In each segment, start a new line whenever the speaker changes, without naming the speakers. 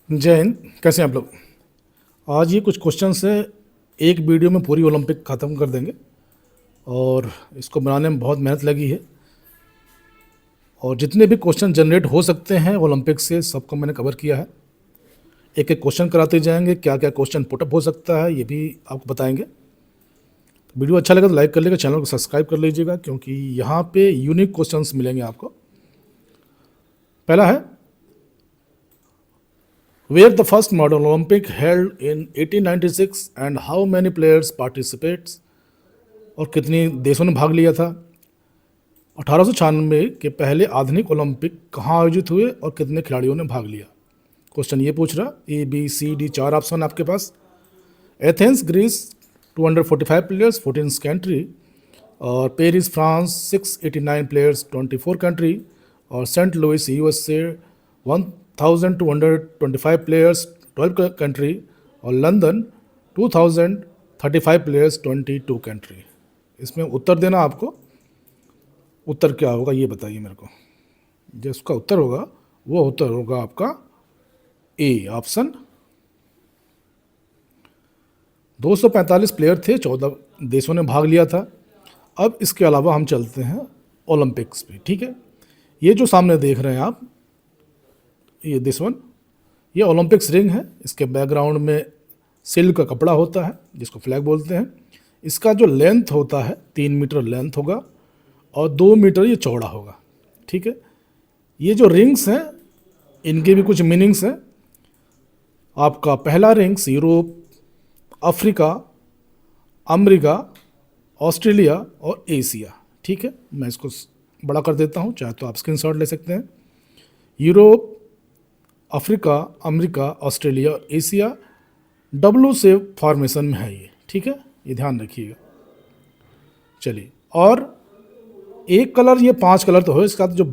जय हिंद। कैसे हैं आप लोग? आज ये कुछ क्वेश्चंस है, एक वीडियो में पूरी ओलंपिक ख़त्म कर देंगे और इसको बनाने में बहुत मेहनत लगी है और जितने भी क्वेश्चन जनरेट हो सकते हैं ओलंपिक से सबको मैंने कवर किया है। एक एक क्वेश्चन कराते जाएंगे, क्या क्या क्वेश्चन पुटअप हो सकता है ये भी आपको बताएंगे। वीडियो अच्छा लगा तो लाइक कर लीजिएगा, चैनल को सब्सक्राइब कर लीजिएगा क्योंकि यहाँ पे यूनिक क्वेश्चंस मिलेंगे आपको। पहला है, where the first modern Olympic held in 1896 and how many players participates, और कितने देशों ने भाग लिया था। 1896 के पहले आधुनिक ओलंपिक कहाँ आयोजित हुए और कितने खिलाड़ियों ने भाग लिया। क्वेश्चन ये पूछ रहा, A B C D 4 option आपके पास। एथेंस ग्रीस 245 प्लेयर्स 14 कंट्री, और पेरिस फ्रांस 689 प्लेयर्स 24 कंट्री, और Saint Louis USA 1225 players 12 country, और लंदन 2035 प्लेयर्स 22 कंट्री। इसमें उत्तर देना आपको। उत्तर क्या होगा ये बताइए मेरे को। जिसका उत्तर होगा वो उत्तर होगा आपका ए ऑप्शन। 245 प्लेयर थे, 14 देशों ने भाग लिया था। अब इसके अलावा हम चलते हैं ओलंपिक्स पे, ठीक है। ये जो सामने देख रहे हैं आप, ये दिस वन, ये ओलंपिक्स रिंग है। इसके बैकग्राउंड में सिल्क का कपड़ा होता है जिसको फ्लैग बोलते हैं। इसका जो लेंथ होता है 3 मीटर लेंथ होगा और 2 मीटर ये चौड़ा होगा, ठीक है। ये जो रिंग्स हैं इनके भी कुछ मीनिंग्स हैं। आपका पहला rings Europe, Africa, America, Australia और एशिया, ठीक है। मैं इसको बड़ा कर देता हूँ, चाहे तो आप स्क्रीनशॉट ले सकते हैं। यूरोप, अफ्रीका, अमेरिका, ऑस्ट्रेलिया और एशिया डब्ल्यू से फॉर्मेशन में है ये, ठीक है, ये ध्यान रखिएगा। चलिए, और एक कलर, ये 5 कलर तो हो, इसका जो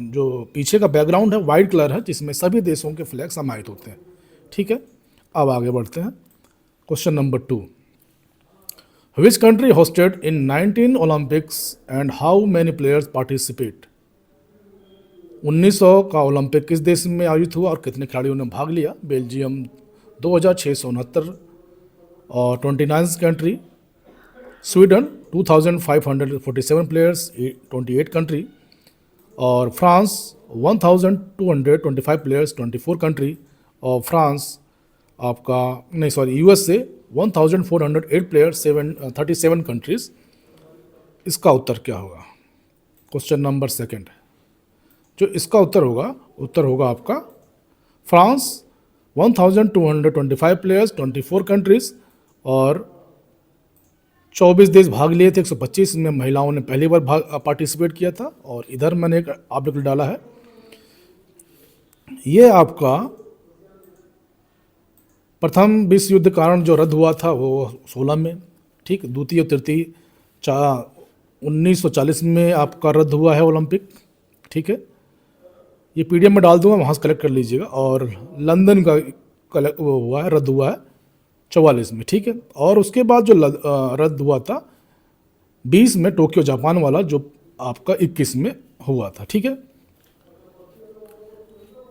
जो पीछे का बैकग्राउंड है वाइट कलर है जिसमें सभी देशों के फ्लैग समाहित होते हैं, ठीक है। अब आगे बढ़ते हैं। Question number 2, which country hosted in 19 Olympics and how many players participate. 1900 का ओलंपिक किस देश में आयोजित हुआ और कितने खिलाड़ियों ने भाग लिया। बेल्जियम 2669 और 29 कंट्री, स्वीडन 2547 प्लेयर्स 28 कंट्री, और फ्रांस 1225 प्लेयर्स 24 कंट्री, और फ्रांस आपका नहीं सॉरी USA 1408 प्लेयर्स 37 कंट्रीज। इसका उत्तर क्या होगा। क्वेश्चन नंबर 2, जो इसका उत्तर होगा आपका फ्रांस 1225 प्लेयर्स 24 कंट्रीज, और 24 देश भाग लिए थे। 125 में महिलाओं ने पहली बार पार्टिसिपेट किया था। और इधर मैंने एक ऑब्जेक्ट डाला है, ये आपका प्रथम विश्व युद्ध कारण जो रद्द हुआ था वो 16 में, ठीक। द्वितीय और तृतीय 1940 में आपका रद्द हुआ है ओलंपिक, ठीक है। ये PDF में डाल दूंगा, वहाँ से कलेक्ट कर लीजिएगा। और लंदन का वो हुआ है, रद्द हुआ है 44 में, ठीक है। और उसके बाद जो रद्द हुआ था 20 में टोक्यो जापान वाला, जो आपका 21 में हुआ था, ठीक है।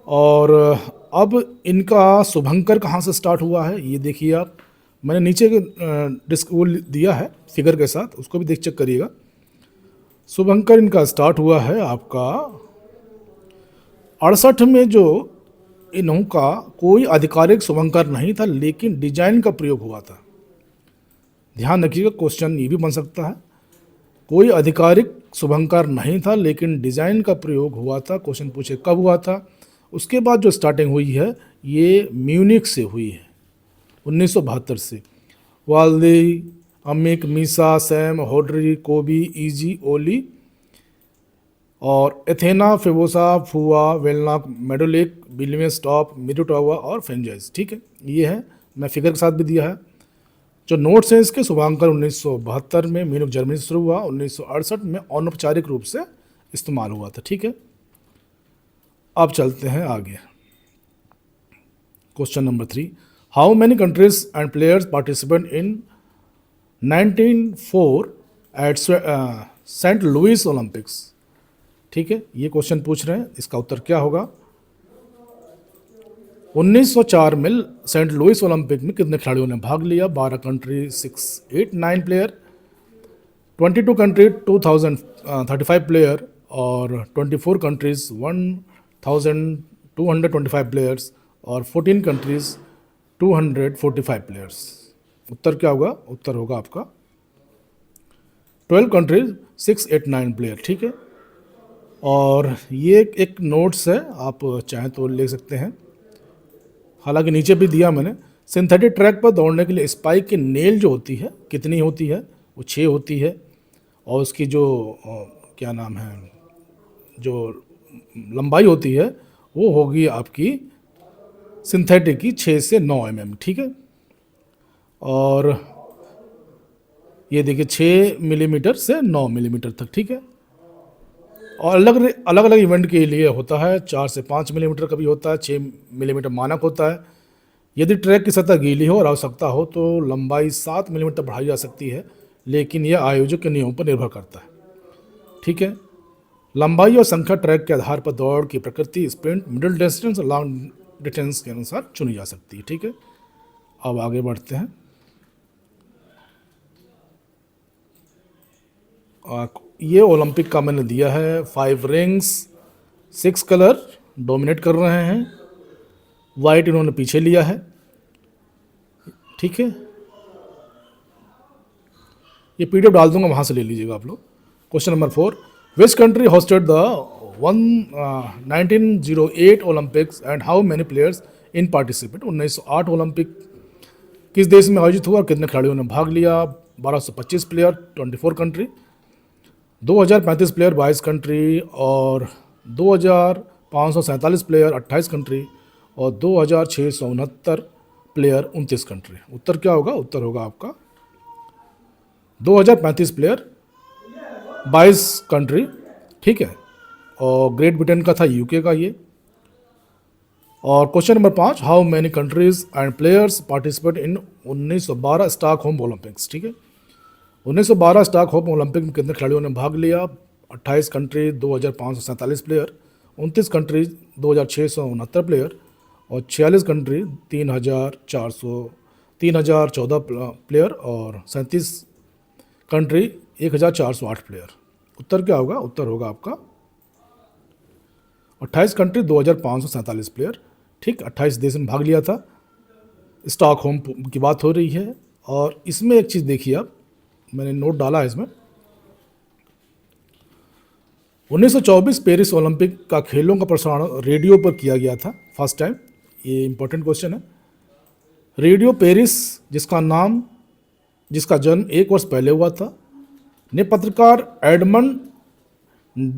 और अब इनका शुभंकर कहाँ से स्टार्ट हुआ है ये देखिए आप। मैंने नीचे वो दिया है फिगर के साथ, उसको भी देख चेक करिएगा। शुभंकर इनका स्टार्ट हुआ है आपका 68 में। जो इनका कोई आधिकारिक शुभंकर नहीं था लेकिन डिजाइन का प्रयोग हुआ था। ध्यान रखिएगा, क्वेश्चन ये भी बन सकता है। कोई आधिकारिक शुभंकर नहीं था लेकिन डिजाइन का प्रयोग हुआ था। क्वेश्चन पूछे कब हुआ था। उसके बाद जो स्टार्टिंग हुई है ये म्यूनिक से हुई है 1972 से। वाल्दी, अमिक, मीसा, सैम, होड्री, कोबी, इजी, ओली, और एथेना, फेबोसा, फुआ, वेलनाक, मेडोलिक, बिलियस टॉप, मिरुटावा और फेंजाइज, ठीक है। ये है, मैं फिगर के साथ भी दिया है। जो नोट्स हैं इसके, शुभांकर 1972 में म्यूनिक जर्मनी से शुरू हुआ, 1968 में अनौपचारिक रूप से इस्तेमाल हुआ था, ठीक है। अब चलते हैं आगे। Question number 3, how many countries and players participate in 1904 at Saint Louis Olympics, ठीक है। ये क्वेश्चन पूछ रहे हैं, इसका उत्तर क्या होगा। 1904 में सेंट लुइस ओलंपिक में कितने खिलाड़ियों ने भाग लिया? 12 कंट्री 689 प्लेयर, 22 कंट्री 2035 प्लेयर और 24 कंट्रीज 1225 प्लेयर्स और 14 कंट्रीज 245 प्लेयर्स। उत्तर क्या होगा? उत्तर होगा आपका 12 कंट्रीज 689 प्लेयर। ठीक है, और ये एक नोट्स है, आप चाहें तो ले सकते हैं, हालांकि नीचे भी दिया मैंने। सिंथेटिक ट्रैक पर दौड़ने के लिए स्पाइक की नेल जो होती है कितनी होती है? वो 6 होती है, और उसकी जो क्या नाम है, जो लंबाई होती है वो होगी आपकी सिंथेटिक की 6 से 9 mm। ठीक है, और ये देखिए 6 मिलीमीटर से 9 मिलीमीटर तक। ठीक है, और अलग अलग अलग इवेंट के लिए होता है, 4 से 5 मिलीमीटर का भी होता है, 6 मिलीमीटर मानक होता है। यदि ट्रैक की सतह गीली हो और आवश्यकता हो तो लंबाई 7 मिलीमीटर बढ़ाई जा सकती है, लेकिन यह आयोजक के नियमों पर निर्भर करता है। ठीक है, लंबाई और संख्या ट्रैक के आधार पर दौड़ की प्रकृति स्प्रिंट, मिडिल डिस्टेंस और लॉन्ग डिस्टेंस के अनुसार चुनी जा सकती है। ठीक है, अब आगे बढ़ते हैं। ये ओलंपिक का मैंने दिया है 5 रिंग्स, 6 कलर डोमिनेट कर रहे हैं, वाइट इन्होंने पीछे लिया है। ठीक है, ये पीडीएफ डाल दूंगा, वहाँ से ले लीजिएगा आप लोग। Question number 4, which country hosted the 1908 Olympics and how many players in participate? 1908 Olympic किस देश में आयोजित हुआ और कितने खिलाड़ियों ने भाग लिया? 1225 प्लेयर 24 कंट्री, 2035 प्लेयर 22 कंट्री और 2547 प्लेयर 28 कंट्री और 2669 प्लेयर 29 कंट्री। उत्तर क्या होगा? उत्तर होगा आपका 2035 प्लेयर 22 कंट्री। ठीक है, और ग्रेट ब्रिटेन का था, यूके का ये। और question number 5, how many countries and players participate in 1912 Stockholm Olympics? ठीक है, 1912 स्टॉकहोम ओलंपिक में कितने खिलाड़ियों ने भाग लिया? 28 कंट्री 2547 प्लेयर, 29 कंट्री 2669 प्लेयर और 46 कंट्री 3014 प्लेयर और 37 कंट्री 1408 प्लेयर। उत्तर क्या होगा? उत्तर होगा आपका 28 कंट्री 2547 प्लेयर। ठीक, 28 देश ने भाग लिया था। स्टॉकहोम की बात हो रही है, और इसमें एक चीज़ देखिए आप, मैंने नोट डाला है इसमें। 1924 पेरिस ओलंपिक का खेलों का प्रसारण रेडियो पर किया गया था फर्स्ट टाइम। ये इंपॉर्टेंट क्वेश्चन है। रेडियो पेरिस, जिसका जन्म 1 वर्ष पहले हुआ था, ने पत्रकार एडमंड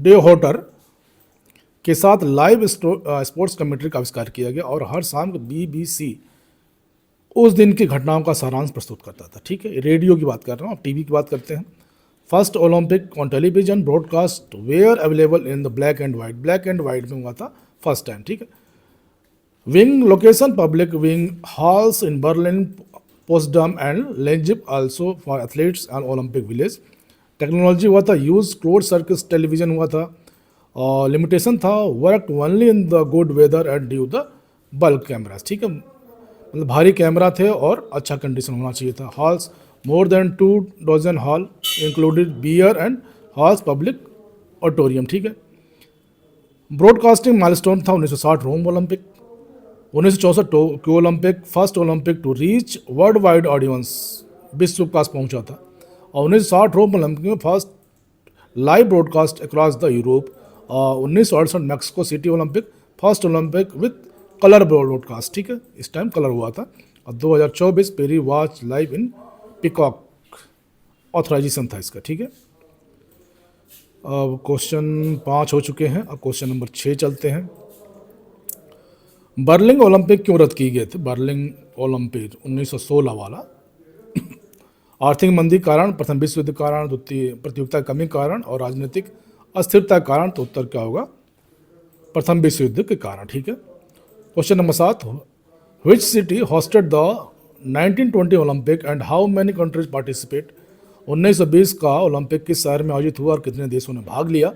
डेहोटर के साथ लाइव स्पोर्ट्स कमेंट्री का आविष्कार किया गया, और हर शाम को BBC उस दिन की घटनाओं का सारांश प्रस्तुत करता था। ठीक है, रेडियो की बात कर रहा हूँ, अब टीवी की बात करते हैं। First Olympic on television broadcast where available in the black and white में हुआ था फर्स्ट टाइम। ठीक है, viewing location public viewing halls in Berlin, Potsdam and Leipzig also for athletes and Olympic village. Technology हुआ था use, close circuit television हुआ था, और लिमिटेशन था work only in the good weather and due the bulk cameras. ठीक है, मतलब भारी कैमरा थे और अच्छा कंडीशन होना चाहिए था। Halls more than 2 dozen hall included beer and halls public auditorium. ठीक है, ब्रॉडकास्टिंग माइलस्टोन था 1960 Rome Olympic, 1964 Tokyo Olympic, first Olympic to reach world wide audience, विश्व के पास पहुंचा था। और 1960 रोम ओलंपिक में first live broadcast across the Europe. और 1968 Mexico City Olympic, first Olympic with colour broadcast. ठीक है, इस टाइम कलर हुआ था। और 2024 peri watch live in Peacock, authorization था इसका। ठीक है, अब क्वेश्चन 5 हो चुके हैं, अब क्वेश्चन नंबर 6 चलते हैं। बर्लिन ओलंपिक क्यों रद्द किए गए थे? बर्लिन ओलंपिक 1916 वाला आर्थिक मंदी कारण, प्रथम विश्व युद्ध कारण, द्वितीय प्रतियोगिता की कमी कारण और राजनीतिक अस्थिरता के कारण। तो उत्तर क्या होगा? प्रथम विश्व युद्ध के कारण। ठीक है, question number 7, which city hosted the 1920 Olympic and how many countries participate? 1920 का ओलंपिक किस शहर में आयोजित हुआ और कितने देशों ने भाग लिया?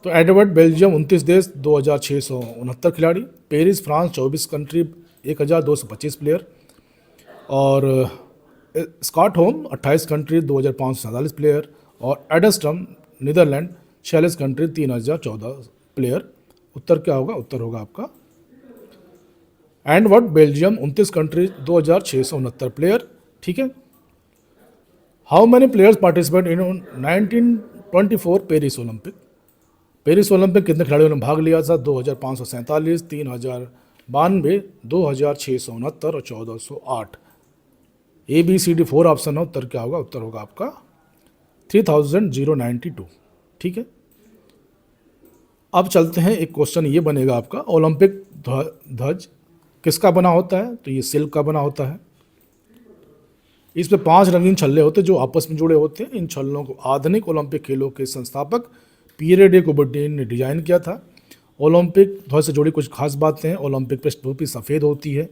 तो एडवर्ड बेल्जियम 29 देश 2669 खिलाड़ी, पेरिस फ्रांस 24 कंट्री 1225 प्लेयर, और स्कॉटहोम 28 कंट्री 2547 प्लेयर, और एडस्टम नीदरलैंड 46 कंट्री 3014 प्लेयर। उत्तर क्या होगा? उत्तर होगा आपका एंडवर्ड बेल्जियम 29 कंट्री 2669 प्लेयर। ठीक है। How many players participate in 1924 Paris Olympic? Paris Olympic कितने खिलाड़ियों ने भाग लिया था? 2547, 3092, 2669 और 1408। ABCD 4 ऑप्शन है। उत्तर क्या होगा? उत्तर होगा आपका 3092। ठीक है। अब चलते हैं, एक क्वेश्चन ये बनेगा आपका, ओलंपिक ध्वज किसका बना होता है? तो ये सिल्क का बना होता है। इसमें 5 रंगीन छल्ले होते हैं जो आपस में जुड़े होते हैं। इन छल्लों को आधुनिक ओलंपिक खेलों के संस्थापक पियरे डे कुबर्टीन ने डिजाइन किया था। ओलंपिक ध्वज से जुड़ी कुछ खास बातें हैं। ओलंपिक पृष्ठभूमि सफ़ेद होती है,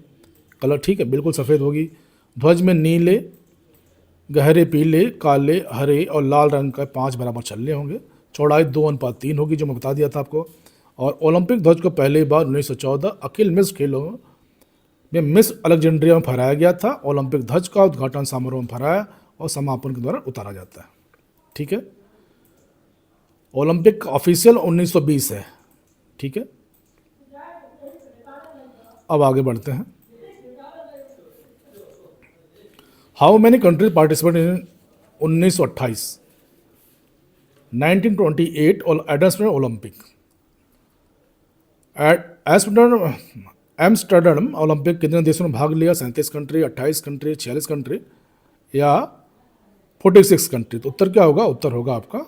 कलर, ठीक है, बिल्कुल सफ़ेद होगी। ध्वज में नीले, गहरे पीले, काले, हरे और लाल रंग का 5 बराबर छल्ले होंगे। चौड़ाई 2:3 होगी, जो मैं बता दिया था आपको। और ओलंपिक ध्वज को पहली बार 1914 अखिल मिस खेलों में मिस अलेक्जेंड्रिया में फहराया गया था। ओलंपिक ध्वज का उद्घाटन समारोह में फहराया और समापन के द्वारा उतारा जाता है। ठीक है। ओलंपिक ऑफिशियल 1920 है। ठीक है। अब आगे बढ़ते हैं। How many countries participate in 1928 1928 और एडम्सटन ओलंपिक? एम्स्टर्डम ओलंपिक कितने देशों ने भाग लिया? 37 कंट्री, 28 कंट्री, 46 कंट्री या 46 कंट्री? तो उत्तर क्या होगा? उत्तर होगा आपका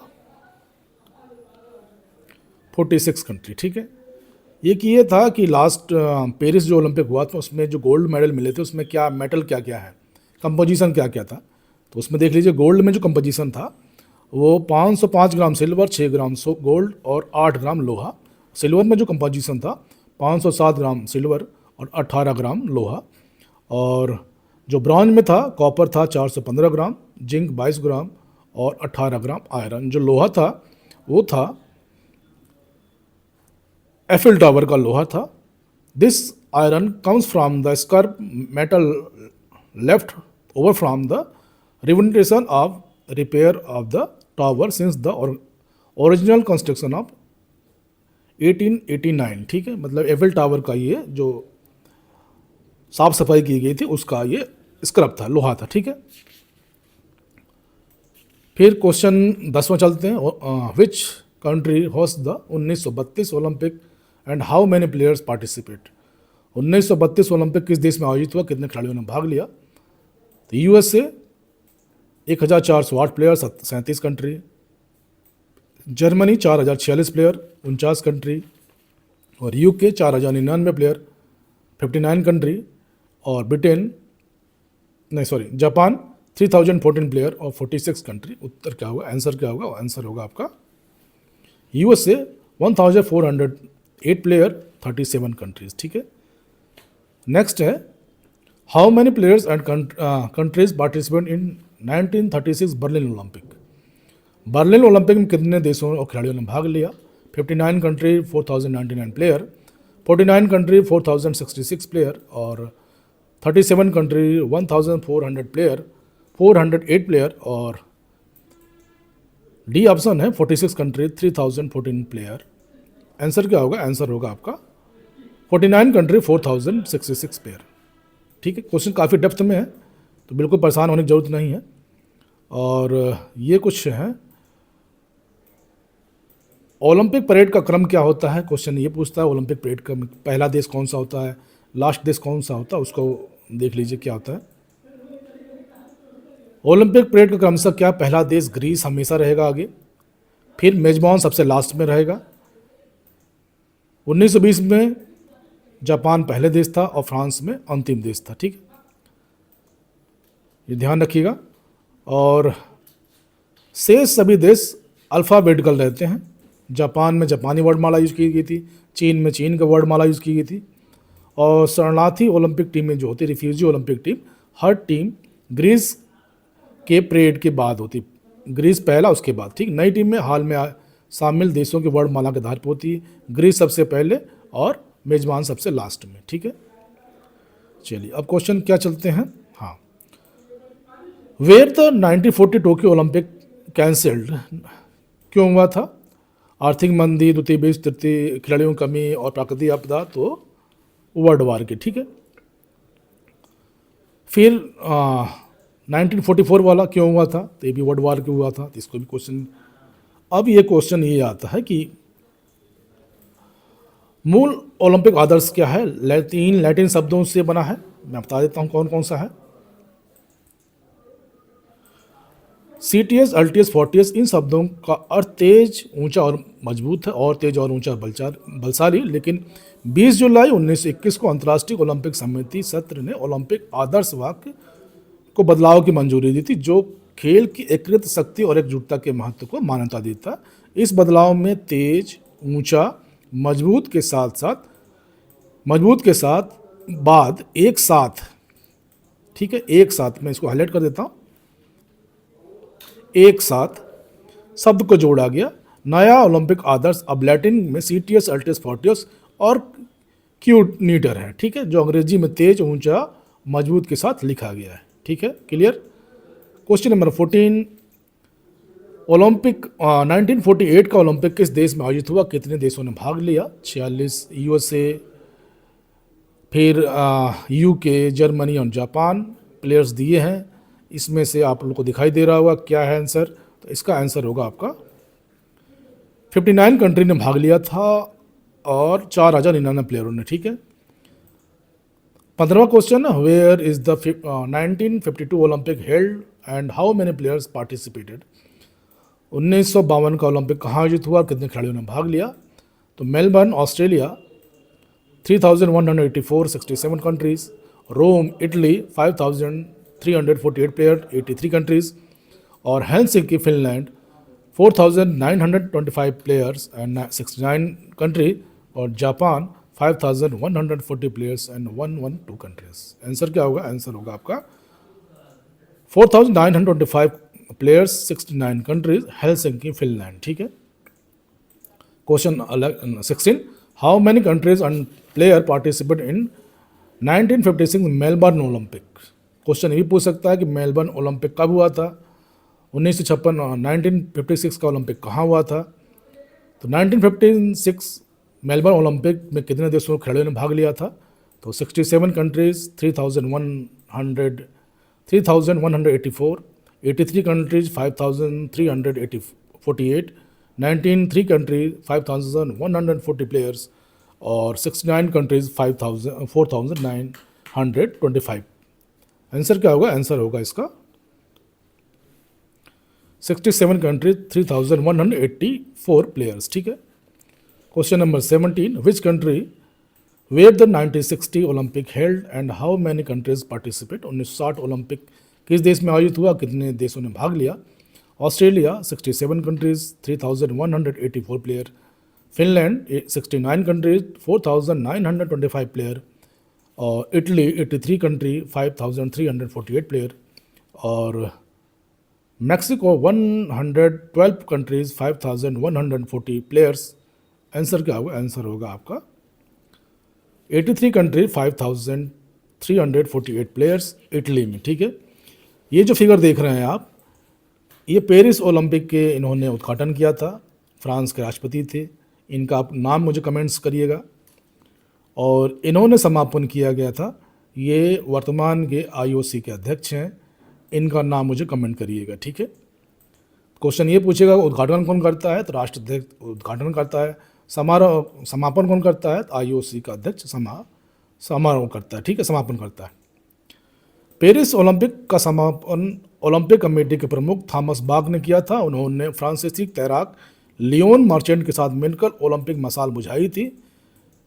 46 कंट्री। ठीक है। ये था कि लास्ट पेरिस जो ओलंपिक हुआ था उसमें जो गोल्ड मेडल मिले थे उसमें क्या मेटल क्या क्या है, कंपोजिशन क्या क्या था। तो उसमें देख लीजिए, गोल्ड में जो कंपोजिशन था वो 505 ग्राम सिल्वर, 6 ग्राम गोल्ड और 8 ग्राम लोहा। सिल्वर में जो कंपोजिशन था 507 ग्राम सिल्वर और 18 ग्राम लोहा। और जो ब्रॉन्ज में था, कॉपर था 415 ग्राम, जिंक 22 ग्राम और 18 ग्राम आयरन। जो लोहा था वो था एफिल टावर का लोहा था। This iron comes from the scrap metal left over from the renovation of repair of the tower since the original construction of 1889। ठीक है। मतलब एफिल टावर का ये जो साफ सफाई की गई थी उसका ये स्क्रैप था, लोहा था। ठीक है। फिर क्वेश्चन 10वां चलते हैं। Which country host the 1932 Olympic and how many players participate? 1932 Olympic किस देश में आयोजित हुआ? कितने खिलाड़ियों ने भाग लिया? तो USA 1408 player, 37 country. Germany 4046 player, 49 country. और UK 4099 प्लेयर, 59 कंट्री। और जापान 3014 प्लेयर और 46 कंट्री। उत्तर क्या होगा? आंसर क्या होगा? आंसर होगा आपका USA 1408 प्लेयर, 37 कंट्रीज। ठीक है। नेक्स्ट है, how many players and countries participate in 1936 Berlin Olympic? Berlin Olympic में कितने देशों और खिलाड़ियों ने भाग लिया? 59 कंट्री 4099 प्लेयर, 49 कंट्री 4066 प्लेयर और 37 कंट्री 1400 प्लेयर, 408 प्लेयर। और डी ऑप्शन है 46 कंट्री 3014 प्लेयर। आंसर क्या होगा? आंसर होगा आपका 49 कंट्री 4066 प्लेयर। ठीक है। क्वेश्चन काफ़ी डेप्थ में है तो बिल्कुल परेशान होने की ज़रूरत नहीं है। और ये कुछ है, ओलंपिक परेड का क्रम क्या होता है? क्वेश्चन ये पूछता है ओलंपिक परेड का पहला देश कौन सा होता है, लास्ट देश कौन सा होता है, उसको देख लीजिए क्या होता है। ओलंपिक परेड का क्रमशः क्या? पहला देश ग्रीस हमेशा रहेगा आगे, फिर मेजबान सबसे लास्ट में रहेगा। 1920 में जापान पहले देश था और फ्रांस में अंतिम देश था। ठीक है, ये ध्यान रखिएगा। और शेष सभी देश अल्फ़ाबेटिकल रहते हैं। जापान में जापानी वर्णमाला यूज़ की गई थी, चीन में चीन का वर्णमाला यूज़ की गई थी। और शरणार्थी ओलंपिक टीमें जो होती, रिफ्यूजी ओलंपिक टीम, हर टीम ग्रीस के परेड के बाद होती, ग्रीस पहला उसके बाद। ठीक, नई टीम में हाल में शामिल देशों की वर्णमाला के आधार पर होती है। ग्रीस सबसे पहले और मेजबान सबसे लास्ट में, ठीक है। चलिए अब क्वेश्चन क्या चलते हैं। हाँ, were the 1940 Tokyo Olympic cancelled, क्यों हुआ था? आर्थिक मंदी, द्वितीय विश्व, तृतीय खिलाड़ियों की कमी और प्राकृतिक आपदा, तो वर्ल्ड वार के, ठीक है। फिर 1944 वाला क्यों हुआ था? तो ये भी वर्ल्ड वार के हुआ था, तो इसको भी क्वेश्चन। अब ये क्वेश्चन ये आता है कि मूल ओलंपिक आदर्श क्या है? लैटिन शब्दों से बना है, मैं बता देता हूँ कौन कौन सा है। सीटीएस, अल्टीएस, फोर्टियस, इन शब्दों का अर्थ तेज, ऊंचा और मजबूत है, और तेज और ऊंचा बलशाली। लेकिन 20 जुलाई 1921 को अंतर्राष्ट्रीय ओलंपिक समिति सत्र ने ओलंपिक आदर्श वाक्य को बदलाव की मंजूरी दी थी, जो खेल की एकीकृत शक्ति और एकजुटता के महत्व को मान्यता देता। इस बदलाव में तेज, ऊंचा, मजबूत के साथ बाद एक साथ, ठीक है, एक साथ, मैं इसको हाईलाइट कर देता हूँ, एक साथ शब्द को जोड़ा गया। नया ओलंपिक आदर्श अब लैटिन में सीटीएस, अल्टीएस, फोर्टियस और क्यूनीटर है, ठीक है, जो अंग्रेजी में तेज, ऊंचा, मजबूत के साथ लिखा गया है, ठीक है, क्लियर। क्वेश्चन नंबर 14, ओलंपिक 1948 का ओलंपिक किस देश में आयोजित हुआ? कितने देशों ने भाग लिया? 46, यूएसए, फिर यूके, जर्मनी और जापान प्लेयर्स दिए हैं। इसमें से आप लोग को दिखाई दे रहा होगा क्या है आंसर, तो इसका आंसर होगा आपका 59 कंट्री ने भाग लिया था और 4099 प्लेयरों ने, ठीक है। 15वां question, where is the 1952 Olympic held and how many players participated? 1952 का ओलंपिक कहाँ आयोजित हुआ, कितने खिलाड़ियों ने भाग लिया? तो Melbourne, Australia, 3184, 67 countries. Rome, Italy, 5348 player, 83 countries. और Helsinki, Finland, 4925 players and 69 country. और Japan, 5140 players and 112 countries. Answer क्या होगा? आंसर होगा आपका 4925 प्लेयर्स, 69 कंट्रीज, हेलसिंकी, फिनलैंड, ठीक है। Question 16, how many countries and player participate in 1956 Melbourne Olympic? Question ये भी पूछ सकता है कि मेलबर्न ओलंपिक कब हुआ था? 1956 का ओलंपिक कहाँ हुआ था? तो 1956 मेलबर्न ओलंपिक में कितने देशों के खिलाड़ियों ने भाग लिया था? तो 67 कंट्रीज, 3184, 83 कंट्रीज, 5348, 19 कंट्रीज, 5140 प्लेयर्स और 69 कंट्रीज, 4925। आंसर क्या होगा? आंसर होगा इसका 67 कंट्रीज, 3184 प्लेयर्स, ठीक है। Question number 17, which country were the 1960 Olympic held and how many countries participate? 1960 Olympic किस देश में आयोजित हुआ, कितने देशों ने भाग लिया? Australia, 67 countries, 3184 player. Finland, 69 countries, 4925 player. और इटली, 83 कंट्री, 5348 प्लेयर। और मैक्सिको, 112 कंट्रीज, 5140 प्लेयर्स। आंसर क्या होगा? आंसर होगा आपका 83 कंट्री, 5348 प्लेयर्स, इटली में, ठीक है। ये जो फिगर देख रहे हैं आप, ये पेरिस ओलंपिक के इन्होंने उद्घाटन किया था, फ्रांस के राष्ट्रपति थे। इनका आप नाम मुझे कमेंट्स करिएगा। और इन्होंने समापन किया गया था, ये वर्तमान के आईओसी के अध्यक्ष हैं, इनका नाम मुझे कमेंट करिएगा, ठीक है। क्वेश्चन ये पूछेगा उद्घाटन कौन करता है? तो राष्ट्राध्यक्ष उद्घाटन करता है। समापन कौन करता है? तो आईओसी का अध्यक्ष समारोह करता है, ठीक है, समापन करता है। पेरिस ओलंपिक का समापन ओलंपिक कमेटी के प्रमुख थॉमस बाक ने किया था। उन्होंने फ्रांसीसी तैराक लियोन मार्चेंट के साथ मिलकर ओलंपिक मशाल बुझाई थी।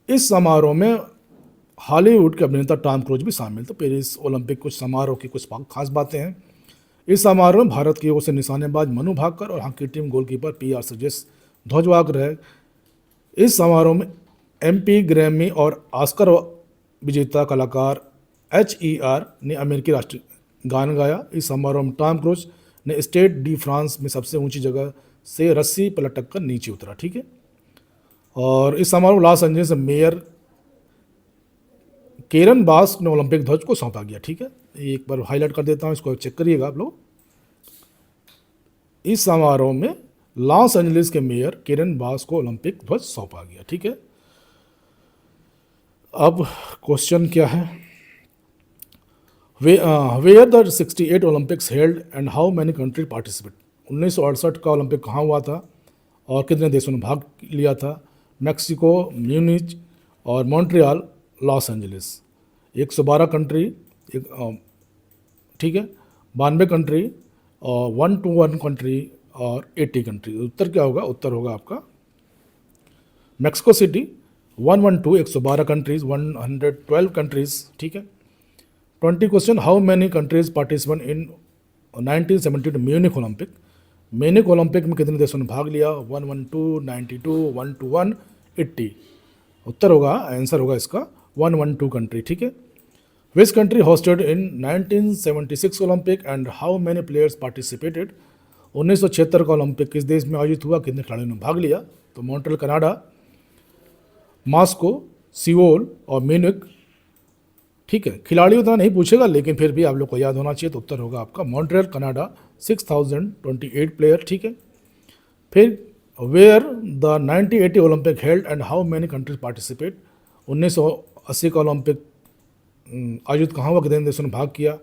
इस समारोह में हॉलीवुड के अभिनेता टॉम क्रूज भी शामिल थे। पेरिस ओलंपिक कुछ समारोह की कुछ खास बातें हैं। इस समारोह में भारत की ओर से निशानेबाज मनु भाकर और हॉकी टीम गोलकीपर पीआर सजेस ध्वजवाहक रहे। इस समारोह में एमपी, ग्रैमी और ऑस्कर विजेता कलाकार HER ने अमेरिकी राष्ट्रीय गान गाया। इस समारोह में टॉम क्रूज ने स्टेड डी फ्रांस में सबसे ऊंची जगह से रस्सी पर लटक कर नीचे उतरा, ठीक है। और इस समारोह में लॉस एंजलिस मेयर केरन बास ने ओलंपिक ध्वज को सौंपा गया, ठीक है। एक बार हाईलाइट कर देता हूँ, इसको चेक करिएगा आप लोग। इस समारोह में लॉस एंजलिस के मेयर केरन बास को ओलंपिक ध्वज सौंपा गया, ठीक है। अब क्वेश्चन क्या है, were the 68 Olympics held and how many country participate. 1968 का ओलंपिक कहाँ हुआ था और कितने देशों ने भाग लिया था। मैक्सिको, म्यूनिच और मॉन्ट्रियल, लॉस एंजलिस। 112 कंट्री, ठीक है, 92 कंट्री और 121 कंट्री और 80 कंट्री। उत्तर क्या होगा, उत्तर होगा आपका मैक्सिको सिटी 112, 112 कंट्रीज, 112 कंट्रीज, ठीक है। 20 question, how many countries participant in 1972 Munich Olympic. Munich Olympic में कितने देशों ने भाग लिया। 112, 92, 121, 80। उत्तर होगा, आंसर होगा इसका 112 कंट्री, ठीक है। Which country hosted in 1976 Olympic and how many players participated. 1976 का ओलंपिक किस देश में आयोजित हुआ, कितने खिलाड़ियों ने भाग लिया। तो मॉन्ट्रियल कनाडा, मॉस्को, सियोल और म्यूनिक, ठीक है। खिलाड़ियों उतना नहीं पूछेगा लेकिन फिर भी आप लोग को याद होना चाहिए, तो उत्तर होगा आपका मॉन्ट्रियल कनाडा, 6028 प्लेयर, ठीक है। फिर were the 1980 Olympic held and how many countries participate. 1980 का ओलंपिक आयोजित कहाँ हुआ, कितने देशों ने भाग किया।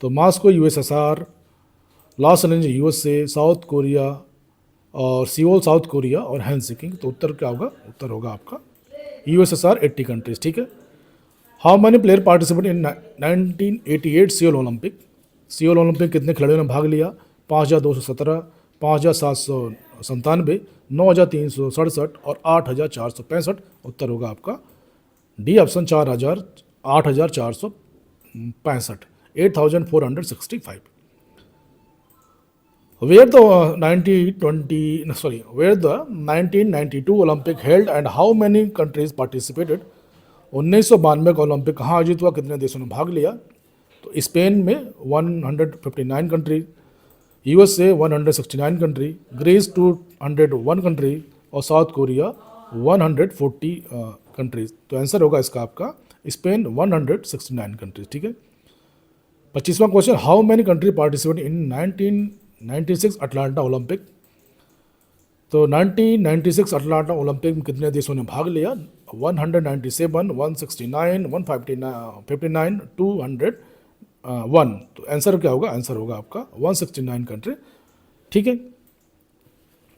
तो Moscow USSR, Los Angeles USA, south Korea और सियोल साउथ कोरिया और हेलसिंकी। तो उत्तर क्या होगा, उत्तर होगा आपका यूएसएसआर, 80 कंट्रीज, ठीक है। How many player participate in 1988 Seoul Olympic. Seoul Olympic कितने खिलाड़ियों ने भाग लिया। 5217, 5797, 9367 और 8465। उत्तर होगा आपका D option 8465, 8465। Where the 1992 Olympic held and how many countries participated। 1992 का ओलंपिक कहाँ आयोजित हुआ, कितने देशों ने भाग लिया। तो स्पेन में 159 country, USA 169 country, Greece 201 country और साउथ कोरिया 140 कंट्रीज। तो आंसर होगा इसका आपका स्पेन 169 कंट्रीज, ठीक है। 25वां question, how many country participate in 1996 Atlanta Olympic. तो 1996 अटलांटा ओलंपिक में कितने देशों ने भाग लिया। 197, 169, 159, 201। तो आंसर क्या होगा, आंसर होगा आपका 169 कंट्री, ठीक है।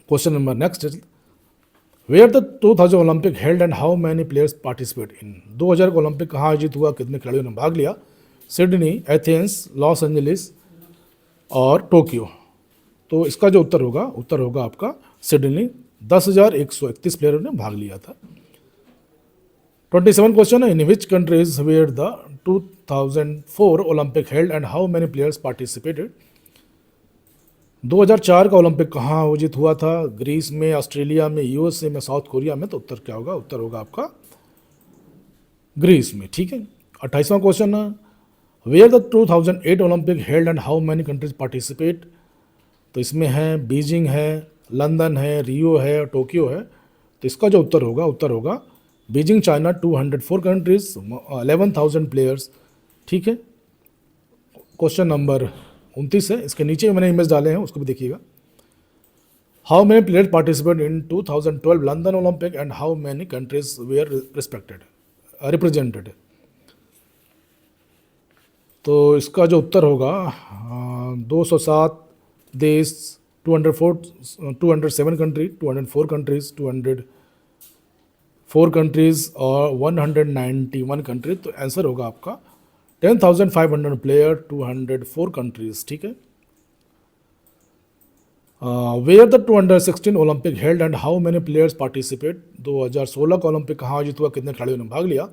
Question number next, were the 2000 Olympic held and how many players participate in. 2000 का ओलंपिक कहाँ आयोजित हुआ, कितने खिलाड़ियों ने भाग लिया। सिडनी, एथेंस, लॉस एंजलिस और टोक्यो। तो इसका जो उत्तर होगा, उत्तर होगा आपका सिडनी, 10,131 प्लेयरों ने भाग लिया था। 27 क्वेश्चन है, in which countries were the 2004 Olympic held and how many players participated. 2004 का ओलंपिक कहाँ आयोजित हुआ था। ग्रीस में, ऑस्ट्रेलिया में, यूएसए में, साउथ कोरिया में। तो उत्तर क्या होगा, उत्तर होगा आपका ग्रीस में, ठीक है। 28वां क्वेश्चन है, were the 2008 Olympic held and how many countries participate. तो इसमें है बीजिंग है, लंदन है, रियो है, टोक्यो है। तो इसका जो उत्तर होगा, उत्तर होगा बीजिंग चाइना, 204 कंट्रीज, 11,000 प्लेयर्स, ठीक है। क्वेश्चन नंबर 29 है, इसके नीचे मैंने इमेज डाले हैं, उसको भी देखिएगा। How many players participate in 2012 London Olympic and how many countries were represented. तो इसका जो उत्तर होगा 207 देश, 207 कंट्री, 204 कंट्रीज, 204 कंट्रीज और 191 कंट्रीज। तो आंसर होगा आपका 10,500 प्लेयर, 204 कंट्रीज, ठीक है। Were the 2016 Olympic held and how many players participate. 2016 का ओलंपिक कहाँ आयोजित हुआ, कितने खिलाड़ियों ने भाग लिया।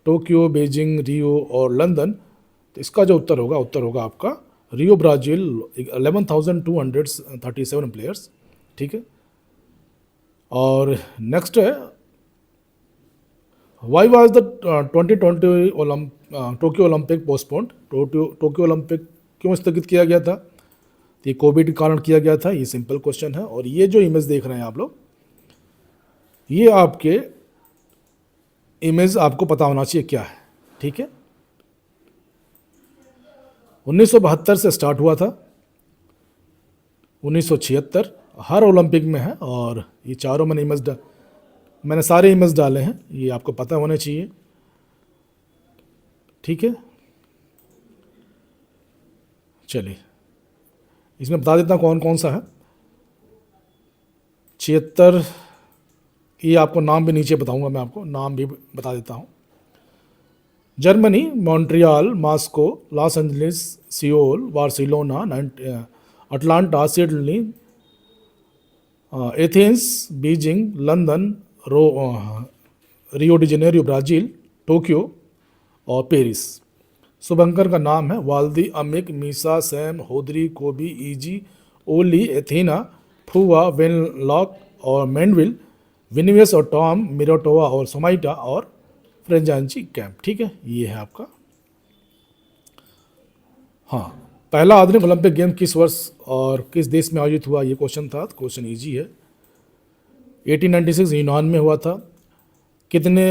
टोक्यो, बीजिंग, रियो और लंदन। तो इसका जो उत्तर होगा, उत्तर होगा आपका रियो ब्राज़ील, 11,237 प्लेयर्स, ठीक है। और नेक्स्ट है, why was the 2020 Tokyo Olympic postponed. Tokyo Olympic क्यों स्थगित किया गया था। तो ये कोविड के कारण किया गया था, ये सिंपल क्वेश्चन है। और ये जो इमेज देख रहे हैं आप लोग, ये आपके इमेज आपको पता होना चाहिए क्या है, ठीक है। 1972 से स्टार्ट हुआ था, 1976 हर ओलंपिक में है। और ये चारों मैंने सारे इमेज डाले हैं, ये आपको पता होने चाहिए, ठीक है। चलिए इसमें बता देता हूँ कौन कौन सा है। 76, ये आपको नाम भी नीचे बताऊंगा, मैं आपको नाम भी बता देता हूँ। Germany, Montreal, Moscow, Los Angeles, Seoul, Barcelona, Atlanta, Sydney, Athens, Beijing, London, Rio de Janeiro Brazil, Tokyo और पेरिस। शुभंकर का नाम है वाल्दी, अमिक, मीसा, सैम, होदरी, कोबी, ईजी, ओली, एथेना, फुआ, वेनलॉक और मैंडविल, विनियस और टॉम, मिरोटोवा और सोमाइटा और फ्रेंजांची कैंप, ठीक है। ये है आपका। हाँ, पहला आधुनिक ओलंपिक गेम किस वर्ष और किस देश में आयोजित हुआ, ये क्वेश्चन था। क्वेश्चन इजी है। 1896 यूनान में हुआ था। कितने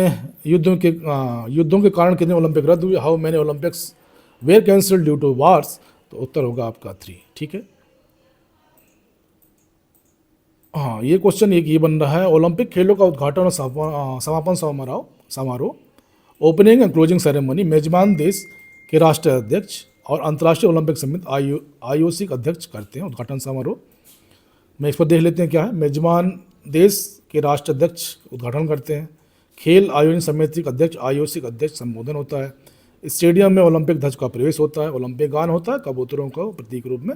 युद्धों के कारण कितने ओलंपिक रद्द हुए, how many Olympics were cancelled due to wars, तो उत्तर होगा आपका 3, ठीक है। हाँ, ये क्वेश्चन एक ये बन रहा है, ओलंपिक खेलों का उद्घाटन और समापन समारोह, ओपनिंग एंड क्लोजिंग सेरेमनी, मेजबान देश के राष्ट्रीय अध्यक्ष और अंतर्राष्ट्रीय ओलंपिक समिति IOC का अध्यक्ष करते हैं उद्घाटन समारोह। मैं इस पर देख लेते हैं क्या है। मेजबान देश के राष्ट्र अध्यक्ष उद्घाटन करते हैं। खेल आयोजन समिति का अध्यक्ष IOC का अध्यक्ष संबोधन होता है। स्टेडियम में ओलंपिक ध्वज का प्रवेश होता है। ओलंपिक गान होता है। कबूतरों को प्रतीक रूप में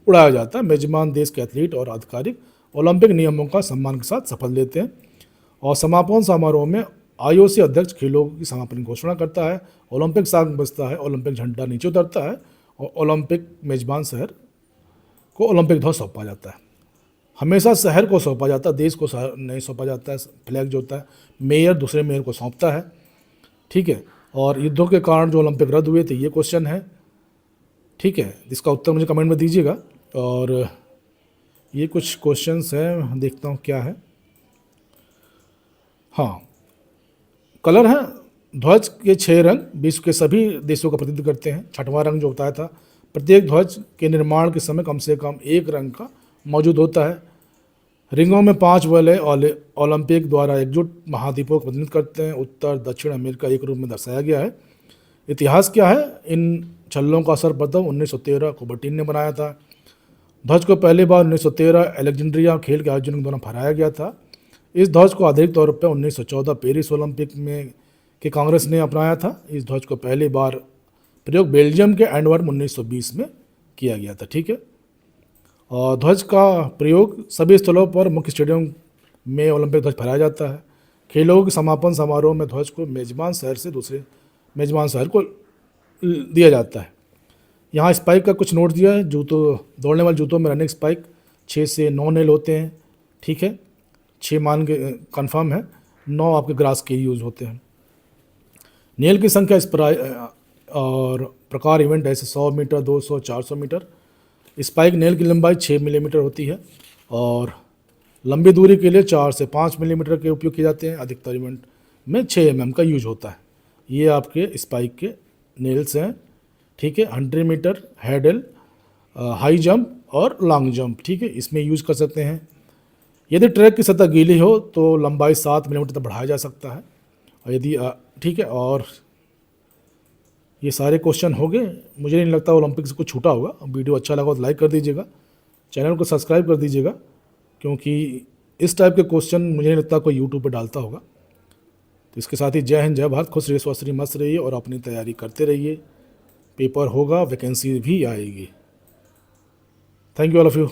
उड़ाया जाता है। मेजबान देश के एथलीट और आधिकारिक ओलंपिक नियमों का सम्मान के साथ सफल देते हैं। और समापन समारोह में IOC अध्यक्ष खेलों की समापन घोषणा करता है। ओलंपिक सांग बजता है। ओलंपिक झंडा नीचे उतरता है और ओलंपिक मेजबान शहर को ओलंपिक ध्वज सौंपा जाता है। हमेशा शहर को सौंपा जाता है, देश को नहीं सौंपा जाता है। फ्लैग जो होता है मेयर दूसरे मेयर को सौंपता है, ठीक है। और युद्धों के कारण जो ओलंपिक रद्द हुए थे, ये क्वेश्चन है, ठीक है। इसका उत्तर मुझे कमेंट में दीजिएगा। और ये कुछ क्वेश्चंस हैं, देखता हूँ क्या है। हाँ, कलर है ध्वज के 6 रंग विश्व के सभी देशों का प्रतिनिधित्व करते हैं। 6वां रंग जो बताया था, प्रत्येक ध्वज के निर्माण के समय कम से कम एक रंग का मौजूद होता है। रिंगों में 5 वलय ओलंपिक द्वारा एकजुट महाद्वीपों को प्रतिनिधित्व करते हैं। उत्तर दक्षिण अमेरिका एक रूप में दर्शाया गया है। इतिहास क्या है, इन छल्लों का सर्वप्रथम 1913 कुबर्टीन ने बनाया था। ध्वज को पहली बार 1913 अलेक्जेंड्रिया खेल के आयोजन के दौरान फहराया गया था। इस ध्वज को आधिकारिक तौर पर 1914 पेरिस ओलंपिक में के कांग्रेस ने अपनाया था। इस ध्वज को पहली बार प्रयोग बेल्जियम के एंटवर्प 1920 में किया गया था, ठीक है। और ध्वज का प्रयोग सभी स्थलों पर मुख्य स्टेडियम में ओलंपिक ध्वज फहराया जाता है। खेलों के समापन समारोह में ध्वज को मेजबान शहर से दूसरे मेजबान शहर को दिया जाता है। यहाँ स्पाइक का कुछ नोट दिया है। दौड़ने वाले जूतों में रनिंग स्पाइक 6 से 9 नेल होते हैं, ठीक है। 6 मान के कन्फर्म है, 9 आपके ग्रास के यूज़ होते हैं। नेल की संख्या इस पर और प्रकार इवेंट ऐसे 100 मीटर, 200, 400 मीटर। स्पाइक नेल की लंबाई 6 मिलीमीटर होती है और लंबी दूरी के लिए 4 से 5 मिलीमीटर के उपयोग किए जाते हैं। अधिकतर इवेंट में 6 mm का यूज होता है। ये आपके स्पाइक के नेल्स हैं, ठीक है। 100 मीटर हैडल, हाई जंप और लॉन्ग जंप, ठीक है, इसमें यूज कर सकते हैं। यदि ट्रैक की सतह गीली हो तो लंबाई 7 मिलीमीटर तक बढ़ाया जा सकता है। और यदि ठीक है, और ये सारे क्वेश्चन हो गए। मुझे नहीं लगता ओलंपिक से कुछ छूटा होगा। वीडियो अच्छा लगा तो लाइक कर दीजिएगा, चैनल को सब्सक्राइब कर दीजिएगा, क्योंकि इस टाइप के क्वेश्चन मुझे नहीं लगता कोई यूट्यूब पे डालता होगा। तो इसके साथ ही जय हिंद, जय भारत, खुश रहिए, स्वस्थ रहिए, मस्त रहिए और अपनी तैयारी करते रहिए। पेपर होगा, वैकेंसी भी आएगी। Thank you all of you.